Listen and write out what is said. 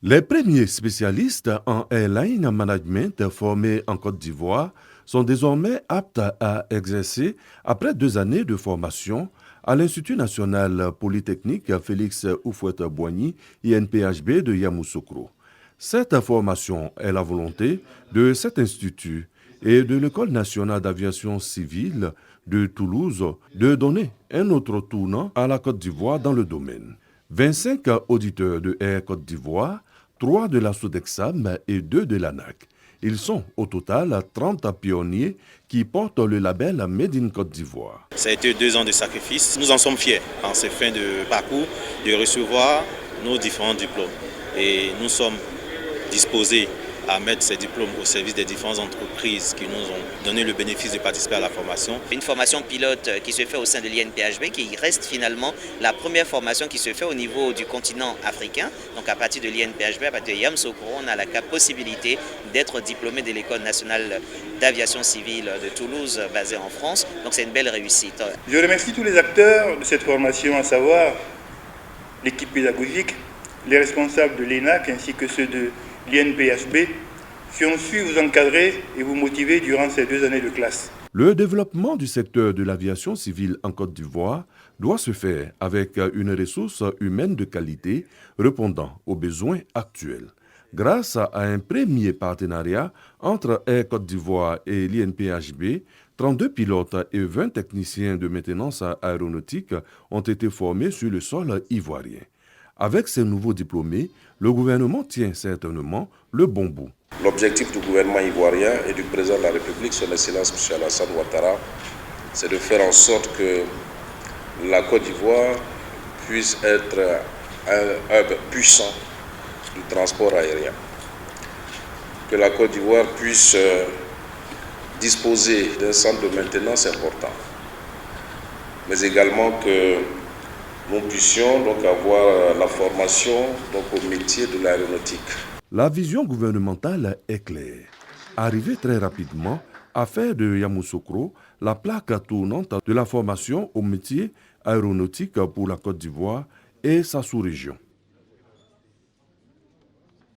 Les premiers spécialistes en airline management formés en Côte d'Ivoire sont désormais aptes à exercer après 2 années de formation à l'Institut national polytechnique Félix Houphouët-Boigny, INPHB de Yamoussoukro. Cette formation est la volonté de cet institut et de l'École nationale d'aviation civile de Toulouse de donner un autre tournant à la Côte d'Ivoire dans le domaine. 25 auditeurs de Air Côte d'Ivoire, 3 de la Sodexam et 2 de l'ANAC. Ils sont au total 30 pionniers qui portent le label Made in Côte d'Ivoire. Ça a été 2 ans de sacrifice. Nous en sommes fiers en ces fins de parcours de recevoir nos différents diplômes. Et nous sommes disposés à mettre ces diplômes au service des différentes entreprises qui nous ont donné le bénéfice de participer à la formation. Une formation pilote qui se fait au sein de l'INPHB, qui reste finalement la première formation qui se fait au niveau du continent africain. Donc à partir de l'INPHB, à partir de Yamoussoukro, on a la possibilité d'être diplômé de l'École nationale d'aviation civile de Toulouse, basée en France. Donc c'est une belle réussite. Je remercie tous les acteurs de cette formation, à savoir l'équipe pédagogique, les responsables de l'ENAC ainsi que ceux de l'INPHB qui ont su vous encadrer et vous motiver durant ces 2 années de classe. Le développement du secteur de l'aviation civile en Côte d'Ivoire doit se faire avec une ressource humaine de qualité répondant aux besoins actuels. Grâce à un premier partenariat entre Air Côte d'Ivoire et l'INPHB, 32 pilotes et 20 techniciens de maintenance aéronautique ont été formés sur le sol ivoirien. Avec ces nouveaux diplômés, le gouvernement tient certainement le bon bout. L'objectif du gouvernement ivoirien et du président de la République, son Excellence M. Alassane Ouattara, c'est de faire en sorte que la Côte d'Ivoire puisse être un hub puissant du transport aérien. Que la Côte d'Ivoire puisse disposer d'un centre de maintenance important, mais également que nous puissions donc avoir la formation au métier de l'aéronautique. La vision gouvernementale est claire. Arriver très rapidement à faire de Yamoussoukro la plaque tournante de la formation au métier aéronautique pour la Côte d'Ivoire et sa sous-région.